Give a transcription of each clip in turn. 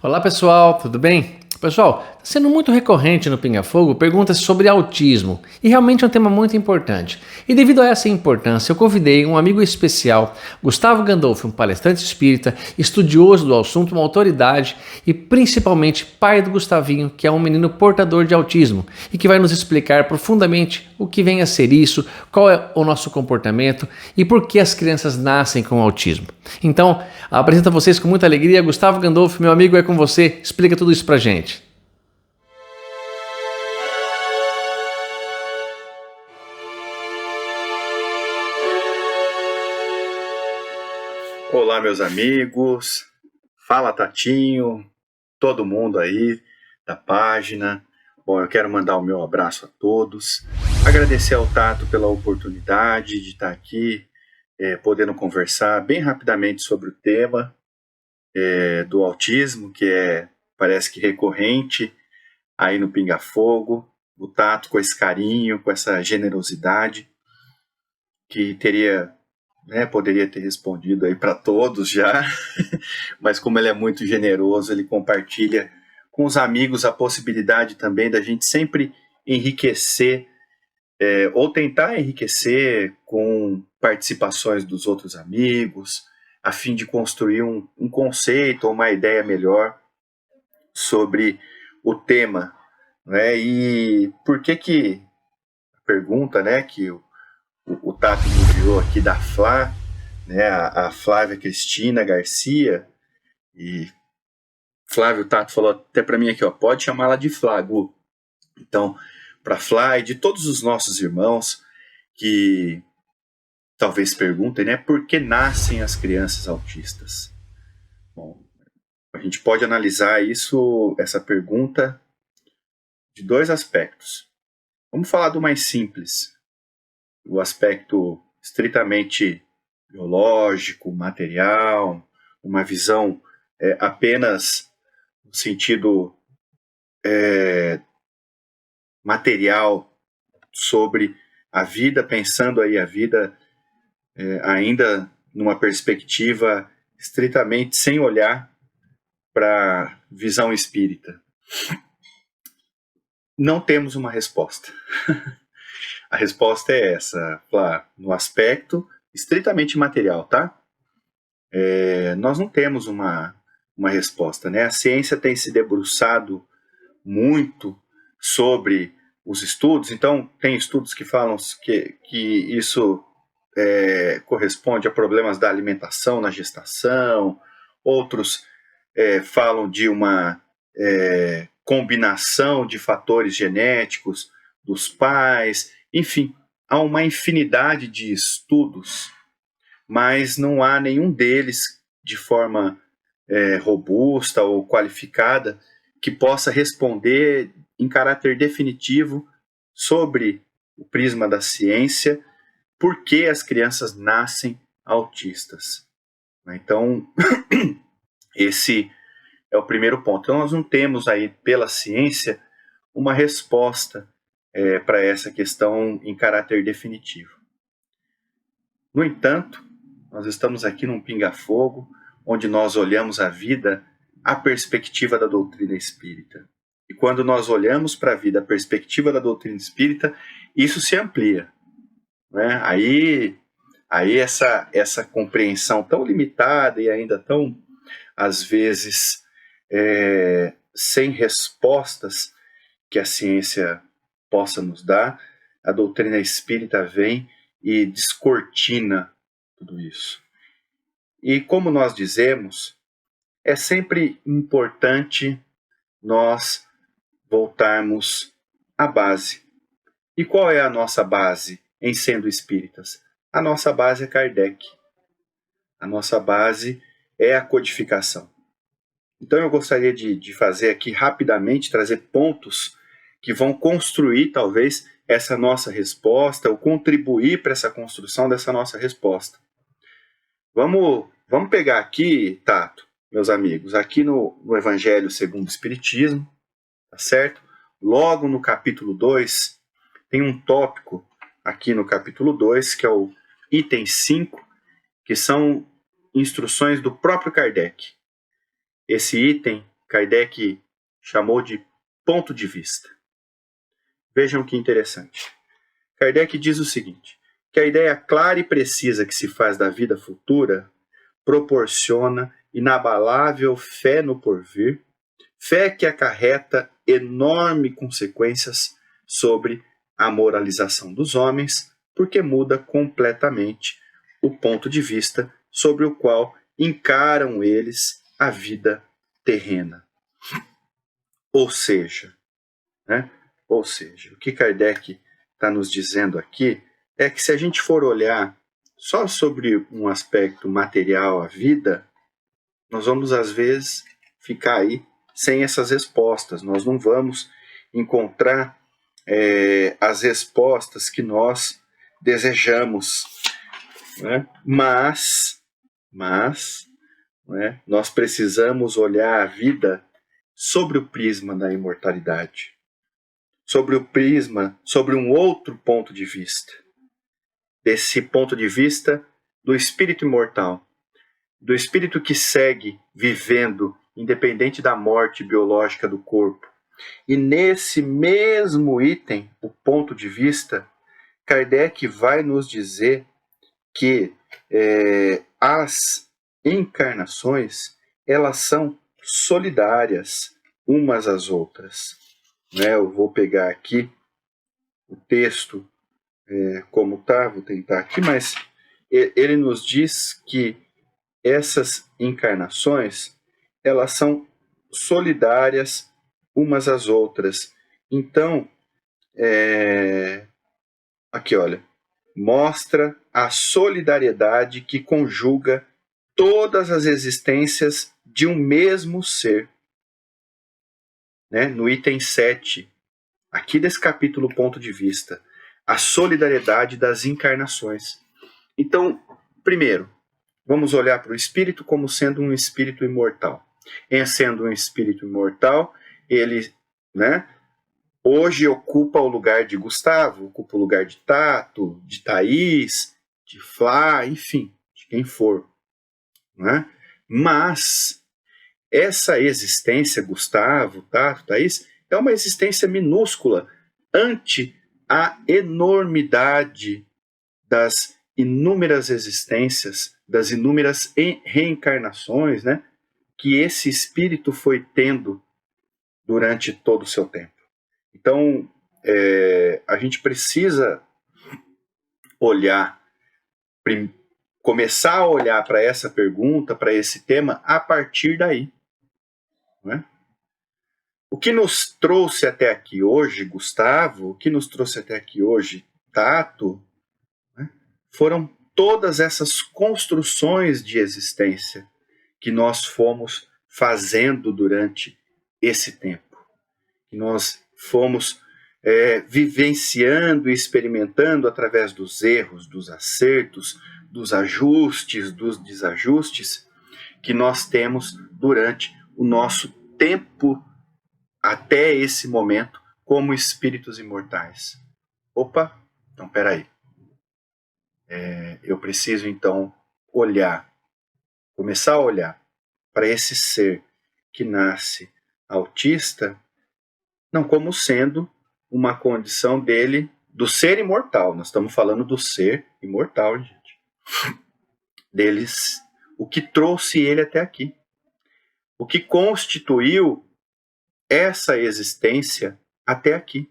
Olá pessoal, tudo bem? Pessoal, está sendo muito recorrente no Pinga Fogo perguntas sobre autismo e realmente é um tema muito importante. E devido a essa importância, eu convidei um amigo especial, Gustavo Gandolfo, um palestrante espírita, estudioso do assunto, uma autoridade e principalmente pai do Gustavinho, que é um menino portador de autismo e que vai nos explicar profundamente o que vem a ser isso, qual é o nosso comportamento e por que as crianças nascem com autismo. Então, apresento a vocês com muita alegria Gustavo Gandolfo, meu amigo, é com você, explica tudo isso pra gente. Olá, meus amigos. Fala, Tatinho, todo mundo aí da página. Bom, eu quero mandar o meu abraço a todos. Agradecer ao Tato pela oportunidade de estar aqui, podendo conversar bem rapidamente sobre o tema do autismo, que parece que recorrente aí no Pinga Fogo. O Tato com esse carinho, com essa generosidade, que poderia ter respondido aí para todos já, mas como ele é muito generoso, ele compartilha com os amigos a possibilidade também da gente sempre enriquecer, ou tentar enriquecer com participações dos outros amigos, a fim de construir um conceito ou uma ideia melhor sobre o tema, né? E por que a pergunta, né, que o Tato me enviou aqui da Flá, né, a Flávia Cristina Garcia, e Flávio Tato falou até para mim aqui, ó, pode chamá-la de Flá, Gu. Então, para Flá e de todos os nossos irmãos que talvez perguntem, né, por que nascem as crianças autistas? Bom, a gente pode analisar essa pergunta de dois aspectos. Vamos falar do mais simples, o aspecto estritamente biológico, material, uma visão apenas no sentido material sobre a vida, pensando aí a vida ainda numa perspectiva estritamente sem olhar para a visão espírita. Não temos uma resposta. A resposta é essa, Flá, no aspecto estritamente material, tá? Nós não temos uma resposta, né? A ciência tem se debruçado muito sobre os estudos, então tem estudos que falam que isso corresponde a problemas da alimentação na gestação, outros falam de uma combinação de fatores genéticos dos pais, enfim, há uma infinidade de estudos, mas não há nenhum deles de forma robusta ou qualificada que possa responder em caráter definitivo sobre o prisma da ciência por que as crianças nascem autistas. Então, esse é o primeiro ponto. Então, nós não temos aí, pela ciência, uma resposta para essa questão em caráter definitivo. No entanto, nós estamos aqui num pinga-fogo, onde nós olhamos a vida à perspectiva da doutrina espírita. E quando nós olhamos para a vida à perspectiva da doutrina espírita, isso se amplia, né? Aí essa compreensão tão limitada e ainda tão, às vezes, sem respostas que a ciência possa nos dar, a doutrina espírita vem e descortina tudo isso. E como nós dizemos, é sempre importante nós voltarmos à base. E qual é a nossa base em sendo espíritas? A nossa base é Kardec. A nossa base é a codificação. Então eu gostaria de fazer aqui rapidamente, trazer pontos que vão construir talvez essa nossa resposta, ou contribuir para essa construção dessa nossa resposta. Vamos pegar aqui, Tato, meus amigos, aqui no Evangelho segundo o Espiritismo, tá certo? Logo no capítulo 2, tem um tópico aqui no capítulo 2, que é o item 5, que são instruções do próprio Kardec. Esse item Kardec chamou de ponto de vista. Vejam que interessante. Kardec diz o seguinte, que a ideia clara e precisa que se faz da vida futura proporciona inabalável fé no porvir, fé que acarreta enormes consequências sobre a moralização dos homens, porque muda completamente o ponto de vista sobre o qual encaram eles a vida terrena. Ou seja, o que Kardec está nos dizendo aqui é que se a gente for olhar só sobre um aspecto material, a vida, nós vamos às vezes ficar aí sem essas respostas. Nós não vamos encontrar as respostas que nós desejamos, né? Mas nós precisamos olhar a vida sobre o prisma da imortalidade, sobre o prisma, sobre um outro ponto de vista, desse ponto de vista do espírito imortal, do espírito que segue vivendo independente da morte biológica do corpo. E nesse mesmo item, o ponto de vista, Kardec vai nos dizer que as encarnações, elas são solidárias umas às outras. Eu vou pegar aqui o texto como está, vou tentar aqui, mas ele nos diz que essas encarnações, elas são solidárias umas às outras. Então, aqui, olha, mostra a solidariedade que conjuga todas as existências de um mesmo ser. No item 7, aqui desse capítulo Ponto de Vista, a solidariedade das encarnações. Então, primeiro, vamos olhar para o espírito como sendo um espírito imortal. Em sendo um espírito imortal, ele, hoje ocupa o lugar de Gustavo, ocupa o lugar de Tato, de Thaís, de Flá, enfim, de quem for. Mas essa existência, Gustavo, Tato, Thaís, é uma existência minúscula ante a enormidade das inúmeras existências, das inúmeras reencarnações, que esse espírito foi tendo durante todo o seu tempo. Então, a gente precisa olhar, começar a olhar para essa pergunta, para esse tema, a partir daí. O que nos trouxe até aqui hoje, Gustavo, o que nos trouxe até aqui hoje, Tato, foram todas essas construções de existência que nós fomos fazendo durante esse tempo. Que nós fomos vivenciando e experimentando através dos erros, dos acertos, dos ajustes, dos desajustes que nós temos durante o nosso tempo até esse momento como espíritos imortais. Opa, então peraí. Eu preciso então começar a olhar para esse ser que nasce autista, não como sendo uma condição dele, do ser imortal. Nós estamos falando do ser imortal, gente. Deles, o que trouxe ele até aqui. O que constituiu essa existência até aqui.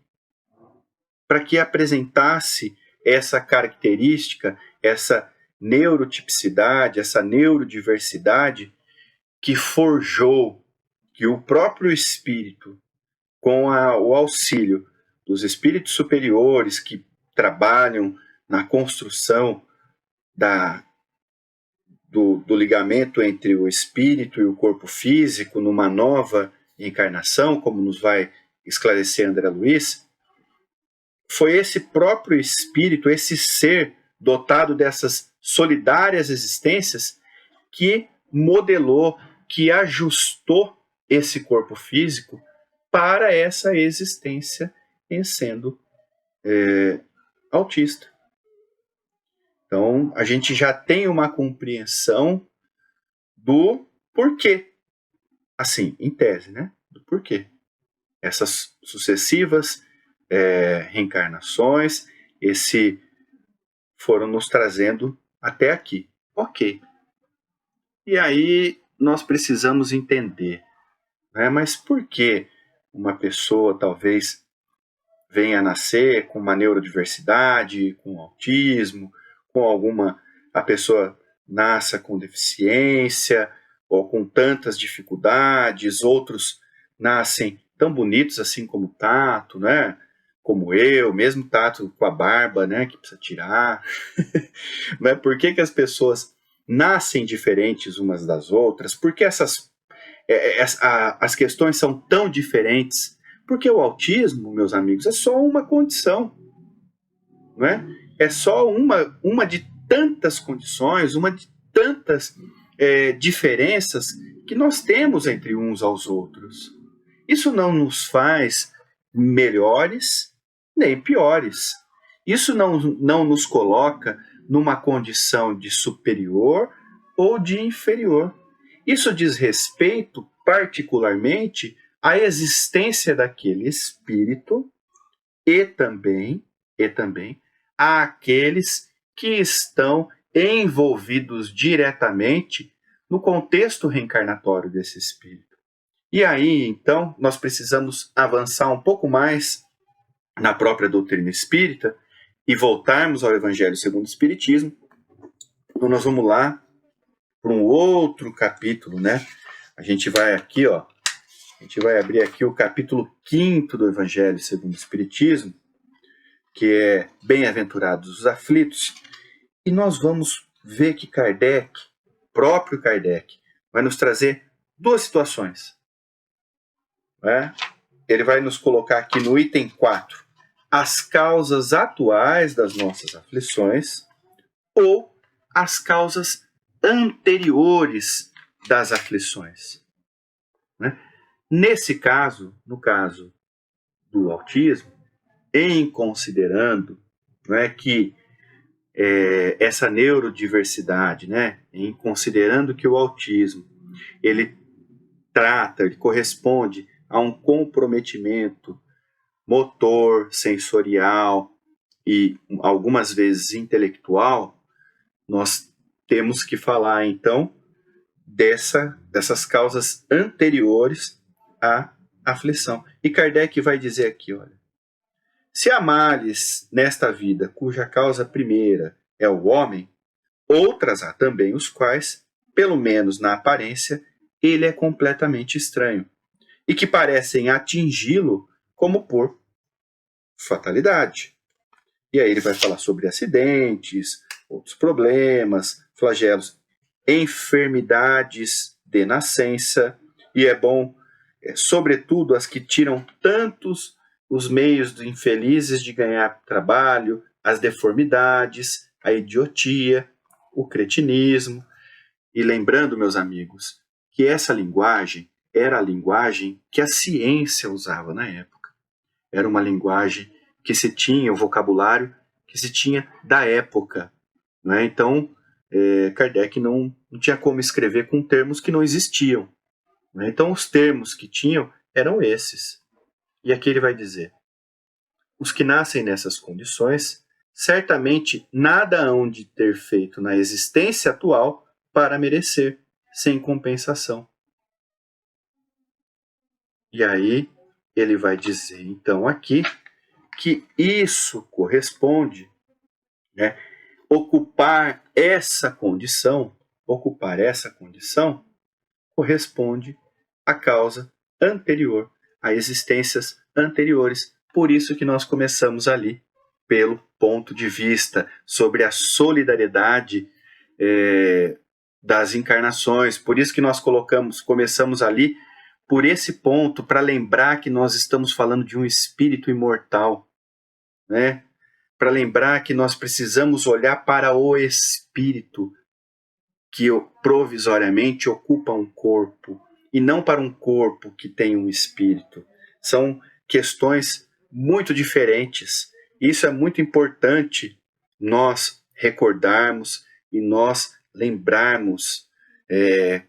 Para que apresentasse essa característica, essa neurotipicidade, essa neurodiversidade que forjou, que o próprio espírito, com o auxílio dos espíritos superiores que trabalham na construção do ligamento entre o espírito e o corpo físico numa nova encarnação, como nos vai esclarecer André Luiz, foi esse próprio espírito, esse ser dotado dessas solidárias existências que modelou, que ajustou esse corpo físico para essa existência em sendo autista. Então, a gente já tem uma compreensão do porquê assim, em tese, né? Do porquê. Essas sucessivas reencarnações, foram nos trazendo até aqui. Ok. E aí nós precisamos entender, né? Mas por que uma pessoa talvez venha a nascer com uma neurodiversidade, com autismo, com a pessoa nasça com deficiência ou com tantas dificuldades, outros nascem tão bonitos assim como o Tato, né? Como eu, mesmo Tato com a barba, né, que precisa tirar. Mas por que as pessoas nascem diferentes umas das outras? Por que as questões são tão diferentes? Porque o autismo, meus amigos, é só uma condição, não é? É só uma de tantas condições, uma de tantas diferenças que nós temos entre uns aos outros. Isso não nos faz melhores nem piores. Isso não nos coloca numa condição de superior ou de inferior. Isso diz respeito, particularmente, à existência daquele espírito e também àqueles que estão envolvidos diretamente no contexto reencarnatório desse espírito. E aí, então, nós precisamos avançar um pouco mais na própria doutrina espírita e voltarmos ao Evangelho segundo o Espiritismo. Então, nós vamos lá para um outro capítulo, né? A gente vai aqui, ó, a gente vai abrir aqui o capítulo 5º do Evangelho segundo o Espiritismo, que é Bem-aventurados os aflitos, e nós vamos ver que próprio Kardec, vai nos trazer duas situações. Né? Ele vai nos colocar aqui no item 4, as causas atuais das nossas aflições ou as causas anteriores das aflições. Né? Nesse caso, no caso do autismo, em considerando, né, que essa neurodiversidade, né, em considerando que o autismo ele corresponde a um comprometimento motor, sensorial e algumas vezes intelectual, nós temos que falar então dessas causas anteriores à aflição. E Kardec vai dizer aqui, olha, se há males nesta vida cuja causa primeira é o homem, outras há também os quais, pelo menos na aparência, ele é completamente estranho, e que parecem atingi-lo como por fatalidade. E aí ele vai falar sobre acidentes, outros problemas, flagelos, enfermidades de nascença, e é bom, sobretudo, as que tiram tantos os meios infelizes de ganhar trabalho, as deformidades, a idiotia, o cretinismo. E lembrando, meus amigos, que essa linguagem era a linguagem que a ciência usava na época. Era uma linguagem que se tinha, o vocabulário que se tinha da época. Né? Então, Kardec não tinha como escrever com termos que não existiam. Né? Então, os termos que tinham eram esses. E aqui ele vai dizer, os que nascem nessas condições, certamente nada hão de ter feito na existência atual para merecer, sem compensação. E aí ele vai dizer, então, aqui, que isso corresponde, né, ocupar essa condição corresponde à causa anterior, a existências anteriores. Por isso que nós começamos ali, pelo ponto de vista sobre a solidariedade das encarnações. Por isso que nós começamos ali por esse ponto, para lembrar que nós estamos falando de um espírito imortal, né? Para lembrar que nós precisamos olhar para o espírito que provisoriamente ocupa um corpo, e não para um corpo que tem um espírito. São questões muito diferentes. Isso é muito importante nós recordarmos e nós lembrarmos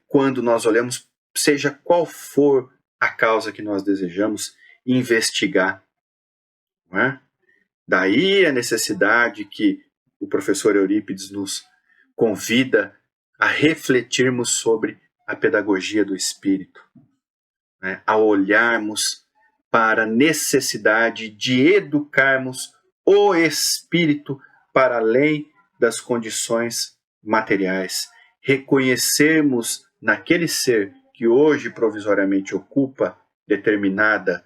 quando nós olhamos seja qual for a causa que nós desejamos investigar. Não é? Daí a necessidade que o professor Eurípides nos convida a refletirmos sobre a pedagogia do espírito, né? A olharmos para a necessidade de educarmos o espírito para além das condições materiais, reconhecermos naquele ser que hoje provisoriamente ocupa determinada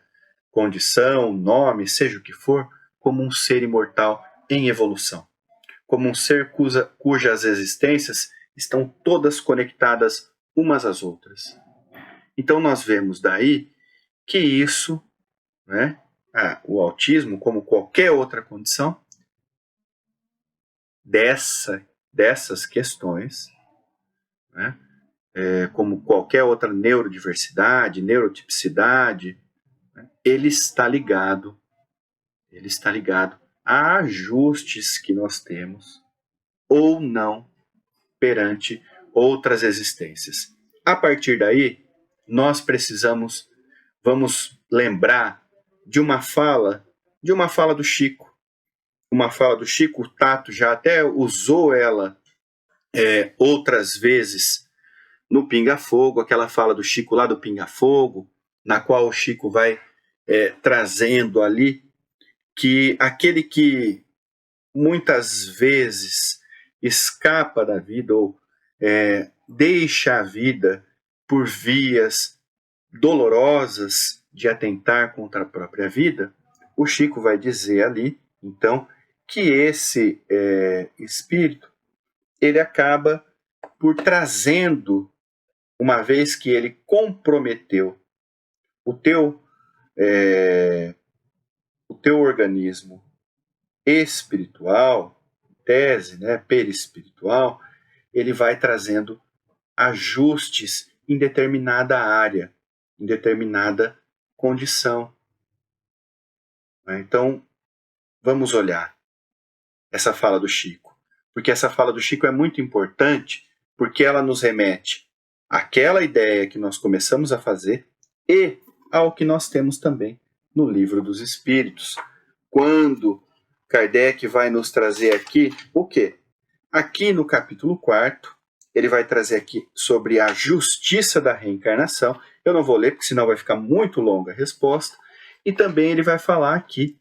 condição, nome, seja o que for, como um ser imortal em evolução, como um ser cujas existências estão todas conectadas umas às outras. Então nós vemos daí que isso, né, o autismo, como qualquer outra condição, dessas questões, né, como qualquer outra neurodiversidade, neurotipicidade, né, ele está ligado a ajustes que nós temos ou não perante outras existências. A partir daí, nós vamos lembrar de uma fala do Chico. Uma fala do Chico, o Tato já até usou ela outras vezes no Pinga Fogo, aquela fala do Chico lá do Pinga Fogo, na qual o Chico vai trazendo ali que aquele que muitas vezes escapa da vida ou deixa a vida por vias dolorosas de atentar contra a própria vida, o Chico vai dizer ali, então, que esse espírito, ele acaba por trazendo, uma vez que ele comprometeu o teu organismo espiritual, tese, né, perispiritual, ele vai trazendo ajustes em determinada área, em determinada condição. Então, vamos olhar essa fala do Chico, porque essa fala do Chico é muito importante, porque ela nos remete àquela ideia que nós começamos a fazer e ao que nós temos também no Livro dos Espíritos, quando Kardec vai nos trazer aqui o quê? Aqui no capítulo 4º, ele vai trazer aqui sobre a justiça da reencarnação. Eu não vou ler, porque senão vai ficar muito longa a resposta. E também ele vai falar aqui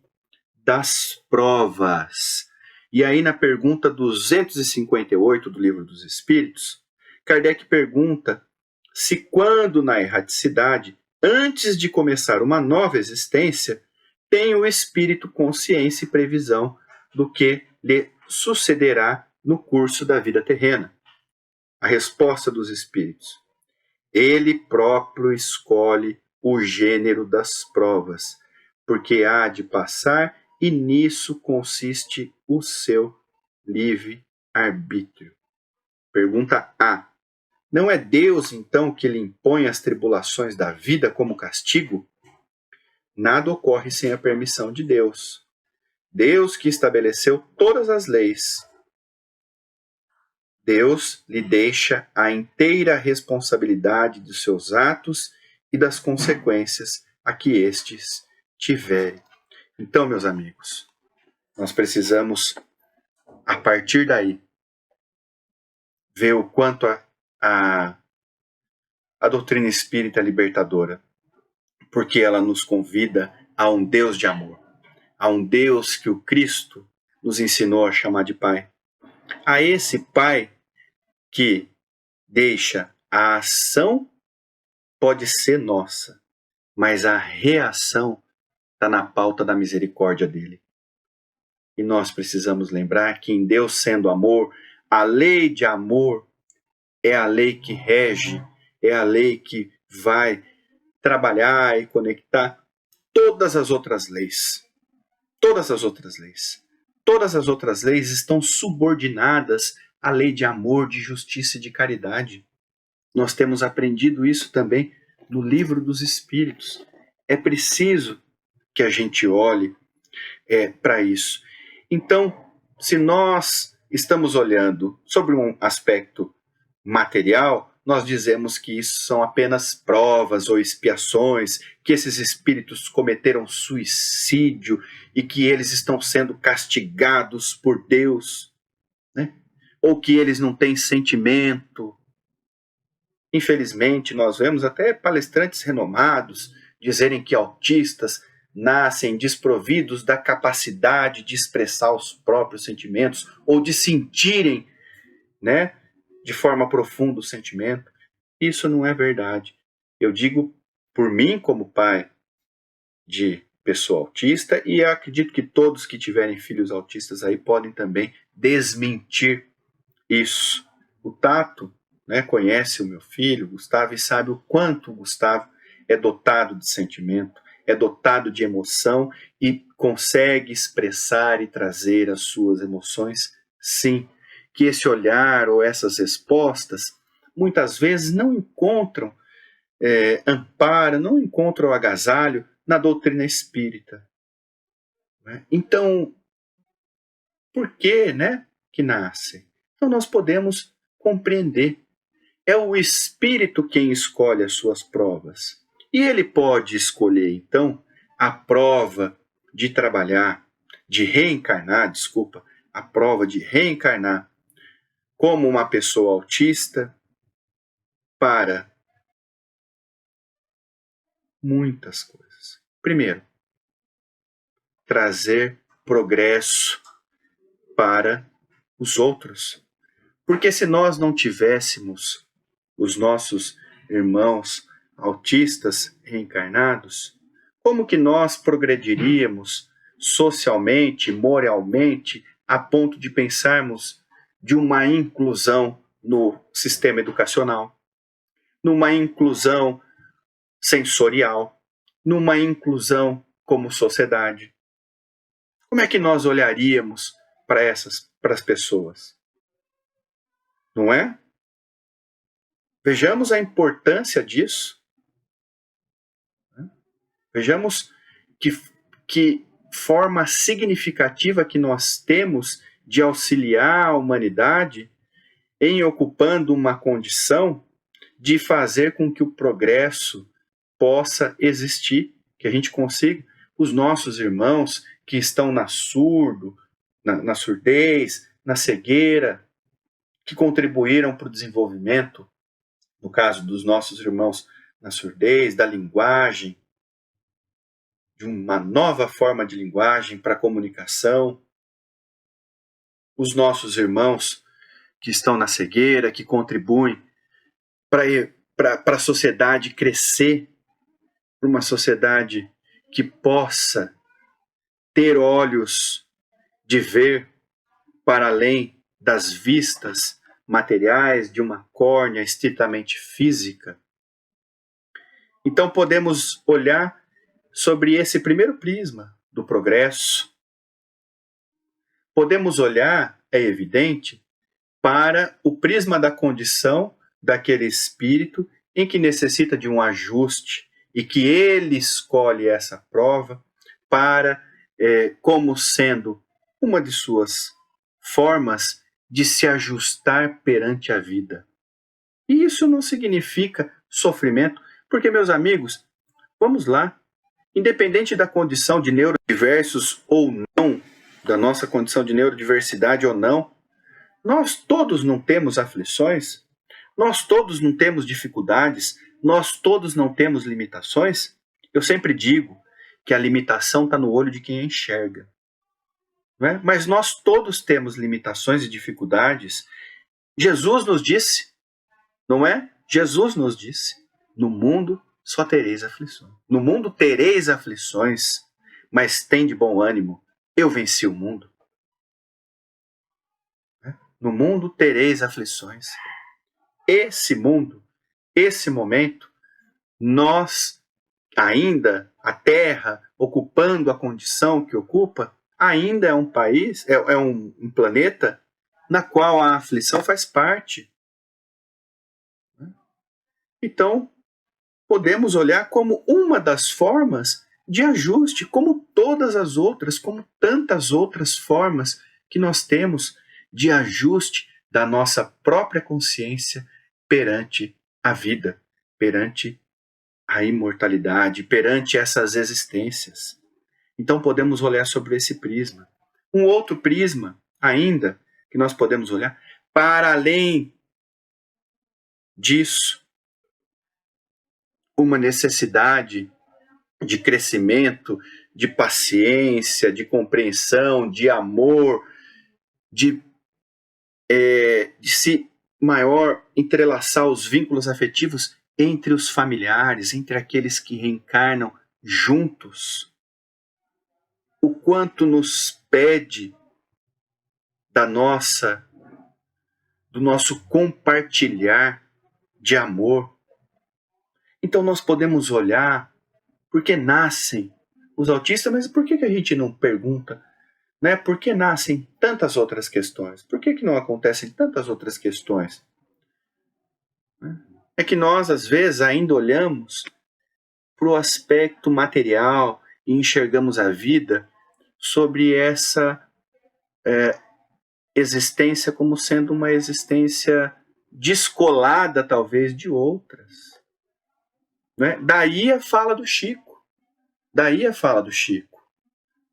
das provas. E aí na pergunta 258 do Livro dos Espíritos, Kardec pergunta se quando na erraticidade, antes de começar uma nova existência, tem o espírito consciência e previsão do que lhe sucederá no curso da vida terrena. A resposta dos espíritos: ele próprio escolhe o gênero das provas, porque há de passar e nisso consiste o seu livre-arbítrio. Pergunta A. Não é Deus, então, que lhe impõe as tribulações da vida como castigo? Nada ocorre sem a permissão de Deus. Deus que estabeleceu todas as leis. Deus lhe deixa a inteira responsabilidade dos seus atos e das consequências a que estes tiverem. Então, meus amigos, nós precisamos, a partir daí, ver o quanto a doutrina espírita é libertadora, porque ela nos convida a um Deus de amor, a um Deus que o Cristo nos ensinou a chamar de Pai. A esse Pai que deixa a ação pode ser nossa, mas a reação está na pauta da misericórdia dele. E nós precisamos lembrar que em Deus sendo amor, a lei de amor é a lei que rege, é a lei que vai trabalhar e conectar todas as outras leis. Todas as outras leis. Todas as outras leis estão subordinadas à lei de amor, de justiça e de caridade. Nós temos aprendido isso também no Livro dos Espíritos. É preciso que a gente olhe para isso. Então, se nós estamos olhando sobre um aspecto material, nós dizemos que isso são apenas provas ou expiações, que esses espíritos cometeram suicídio e que eles estão sendo castigados por Deus, né? Ou que eles não têm sentimento. Infelizmente, nós vemos até palestrantes renomados dizerem que autistas nascem desprovidos da capacidade de expressar os próprios sentimentos ou de sentirem, né, de forma profunda o sentimento. Isso não é verdade. Eu digo por mim como pai de pessoa autista, e eu acredito que todos que tiverem filhos autistas aí podem também desmentir isso. O Tato, né, conhece o meu filho, Gustavo, e sabe o quanto o Gustavo é dotado de sentimento, é dotado de emoção e consegue expressar e trazer as suas emoções, sim. Que esse olhar ou essas respostas muitas vezes não encontram amparo, não encontram agasalho na doutrina espírita. Né? Então, por que, né, que nasce? Então nós podemos compreender. É o espírito quem escolhe as suas provas. E ele pode escolher, então, a prova de trabalhar, de reencarnar, a prova de reencarnar como uma pessoa autista para muitas coisas. Primeiro, trazer progresso para os outros. Porque se nós não tivéssemos os nossos irmãos autistas reencarnados, como que nós progrediríamos socialmente, moralmente, a ponto de pensarmos de uma inclusão no sistema educacional, numa inclusão sensorial, numa inclusão como sociedade? Como é que nós olharíamos para as pessoas? Não é? Vejamos a importância disso. Vejamos que forma significativa que nós temos de auxiliar a humanidade em ocupando uma condição de fazer com que o progresso possa existir, que a gente consiga. Os nossos irmãos que estão na surdez, na cegueira, que contribuíram para o desenvolvimento, no caso dos nossos irmãos na surdez, da linguagem, de uma nova forma de linguagem para a comunicação. Os nossos irmãos que estão na cegueira, que contribuem para a sociedade crescer, para uma sociedade que possa ter olhos de ver para além das vistas materiais de uma córnea estritamente física. Então podemos olhar sobre esse primeiro prisma do progresso. Podemos olhar, é evidente, para o prisma da condição daquele espírito em que necessita de um ajuste e que ele escolhe essa prova para, como sendo uma de suas formas de se ajustar perante a vida. E isso não significa sofrimento, porque, meus amigos, vamos lá, independente da condição de neurodiversos ou não, da nossa condição de neurodiversidade ou não, nós todos não temos aflições, nós todos não temos dificuldades, nós todos não temos limitações. Eu sempre digo que a limitação está no olho de quem enxerga. Não é? Mas nós todos temos limitações e dificuldades. Jesus nos disse, não é? Jesus nos disse, no mundo só tereis aflições. No mundo tereis aflições, mas tem de bom ânimo, eu venci o mundo. No mundo tereis aflições. Esse mundo, esse momento, nós ainda, a Terra, ocupando a condição que ocupa, ainda é um país, é um planeta na qual a aflição faz parte. Então, podemos olhar como uma das formas de ajuste, como todas as outras, como tantas outras formas que nós temos de ajuste da nossa própria consciência perante a vida, perante a imortalidade, perante essas existências. Então podemos olhar sobre esse prisma. Um outro prisma ainda que nós podemos olhar para além disso, uma necessidade de crescimento, de paciência, de compreensão, de amor, de se maior entrelaçar os vínculos afetivos entre os familiares, entre aqueles que reencarnam juntos. O quanto nos pede do nosso compartilhar de amor. Então nós podemos olhar porque nascem os autistas, mas por que a gente não pergunta, né? Por que nascem tantas outras questões? Por que não acontecem tantas outras questões? É que nós, às vezes, ainda olhamos para o aspecto material e enxergamos a vida sobre essa existência como sendo uma existência descolada, talvez, de outras. Né? Daí a fala do Chico.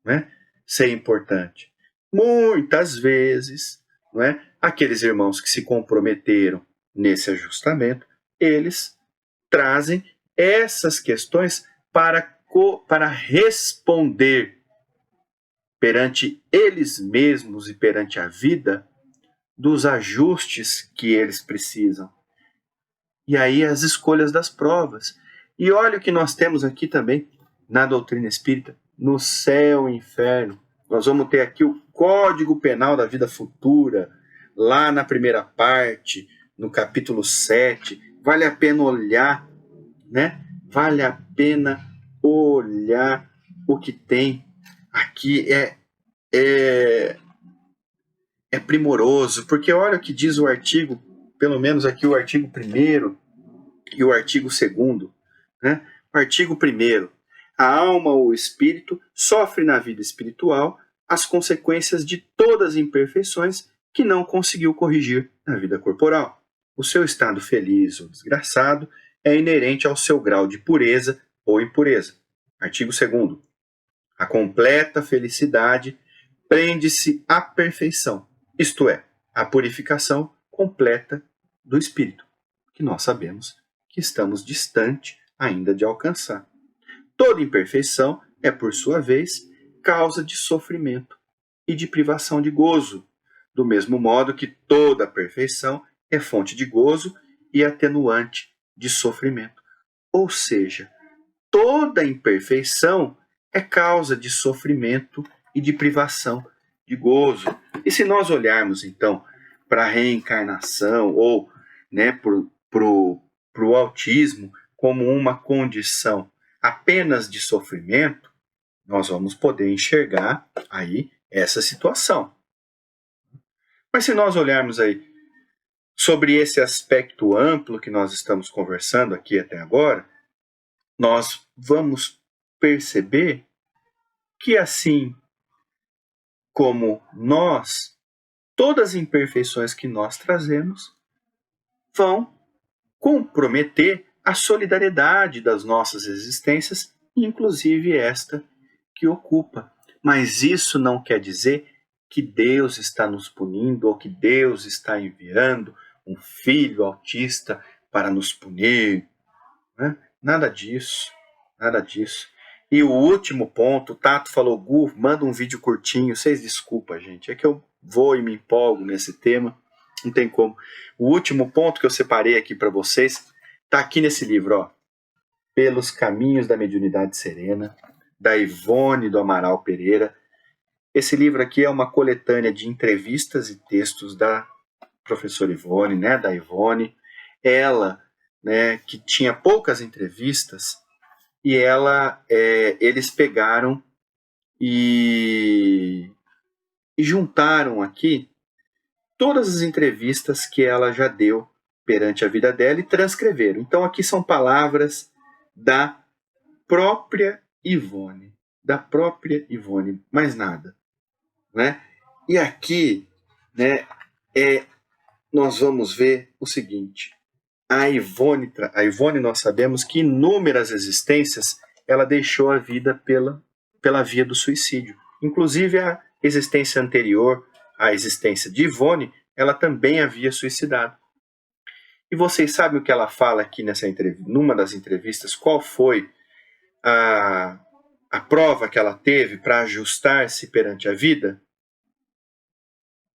Né? Ser importante. Muitas vezes, né, aqueles irmãos que se comprometeram nesse ajustamento, eles trazem essas questões para responder perante eles mesmos e perante a vida dos ajustes que eles precisam. E aí as escolhas das provas. E olha o que nós temos aqui também na doutrina espírita, no céu e inferno. Nós vamos ter aqui o Código Penal da Vida Futura, lá na primeira parte, no capítulo 7. Vale a pena olhar, né? Vale a pena olhar o que tem aqui. É primoroso, porque olha o que diz o artigo, pelo menos aqui o artigo 1º e o artigo 2º. Né? O artigo 1º. A alma ou o espírito sofre na vida espiritual as consequências de todas as imperfeições que não conseguiu corrigir na vida corporal. O seu estado feliz ou desgraçado é inerente ao seu grau de pureza ou impureza. Artigo 2º. A completa felicidade prende-se à perfeição, isto é, à purificação completa do espírito, que nós sabemos que estamos distante ainda de alcançar. Toda imperfeição é, por sua vez, causa de sofrimento e de privação de gozo, do mesmo modo que toda perfeição é fonte de gozo e atenuante de sofrimento. Ou seja, toda imperfeição é causa de sofrimento e de privação de gozo. E se nós olharmos, então, para a reencarnação ou, né, para o autismo como uma condição apenas de sofrimento, nós vamos poder enxergar aí essa situação. Mas se nós olharmos aí sobre esse aspecto amplo que nós estamos conversando aqui até agora, nós vamos perceber que assim como nós, todas as imperfeições que nós trazemos vão comprometer a solidariedade das nossas existências, inclusive esta que ocupa. Mas isso não quer dizer que Deus está nos punindo ou que Deus está enviando um filho autista para nos punir. Né? Nada disso, nada disso. E o último ponto, o Tato falou, Gu, manda um vídeo curtinho, vocês desculpa, gente, é que eu vou e me empolgo nesse tema, não tem como. O último ponto que eu separei aqui para vocês está aqui nesse livro, ó, Pelos Caminhos da Mediunidade Serena, da Ivone do Amaral Pereira. Esse livro aqui é uma coletânea de entrevistas e textos da professora Ivone, né, da Ivone. Ela, né, que tinha poucas entrevistas, e eles pegaram e juntaram aqui todas as entrevistas que ela já deu perante a vida dela e transcreveram. Então aqui são palavras da própria Ivone, mais nada. Né? E aqui, né, nós vamos ver o seguinte, A Ivone, nós sabemos que inúmeras existências ela deixou a vida pela via do suicídio. Inclusive a existência anterior à existência de Ivone, ela também havia suicidado. E vocês sabem o que ela fala aqui numa das entrevistas? Qual foi a prova que ela teve para ajustar-se perante a vida?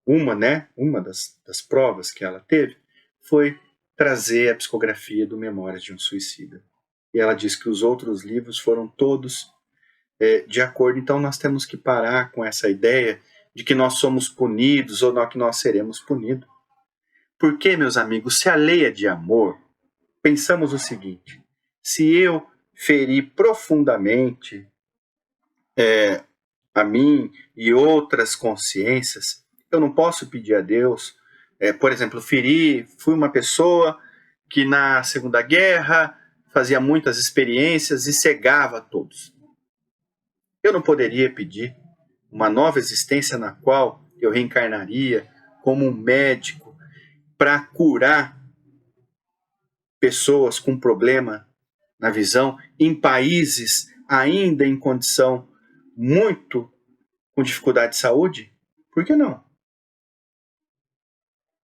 Uma das provas que ela teve foi trazer a psicografia do Memórias de um Suicida. E ela diz que os outros livros foram todos de acordo. Então nós temos que parar com essa ideia de que nós somos punidos ou que nós seremos punidos. Porque, meus amigos, se a lei é de amor, pensamos o seguinte: se eu ferir profundamente a mim e outras consciências, eu não posso pedir a Deus, por exemplo, fui uma pessoa que na Segunda Guerra fazia muitas experiências e cegava a todos. Eu não poderia pedir uma nova existência na qual eu reencarnaria como um médico para curar pessoas com problema na visão em países ainda em condição muito com dificuldade de saúde? Por que não?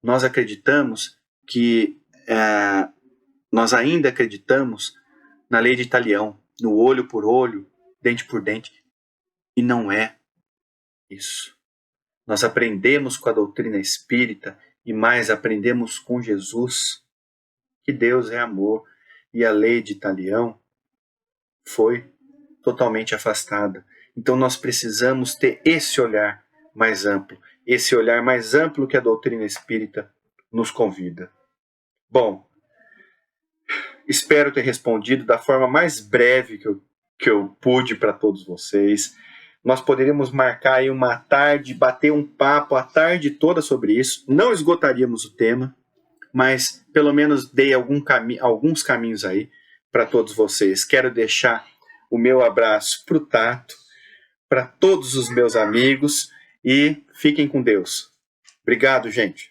Nós acreditamos que nós ainda acreditamos na lei de Talião, no olho por olho, dente por dente, e não é isso. Nós aprendemos com a doutrina espírita e mais aprendemos com Jesus que Deus é amor, e a lei de Talião foi totalmente afastada. Então nós precisamos ter esse olhar mais amplo que a doutrina espírita nos convida. Bom, espero ter respondido da forma mais breve que eu pude para todos vocês. Nós poderíamos marcar aí uma tarde, bater um papo a tarde toda sobre isso. Não esgotaríamos o tema, mas pelo menos dei alguns caminhos aí para todos vocês. Quero deixar o meu abraço para o Tato, para todos os meus amigos, e fiquem com Deus. Obrigado, gente.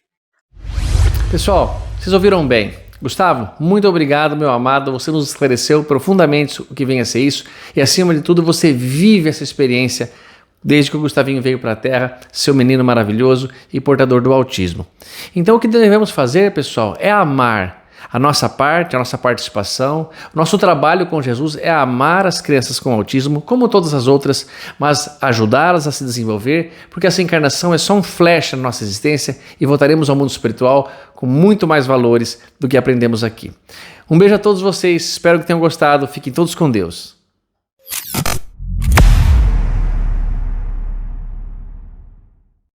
Pessoal, vocês ouviram bem. Gustavo, muito obrigado, meu amado. Você nos esclareceu profundamente o que vem a ser isso. E acima de tudo, você vive essa experiência desde que o Gustavinho veio para a Terra, seu menino maravilhoso e portador do autismo. Então o que devemos fazer, pessoal, é amar a nossa parte, a nossa participação. O nosso trabalho com Jesus é amar as crianças com autismo, como todas as outras, mas ajudá-las a se desenvolver, porque essa encarnação é só um flash na nossa existência e voltaremos ao mundo espiritual com muito mais valores do que aprendemos aqui. Um beijo a todos vocês, espero que tenham gostado, fiquem todos com Deus.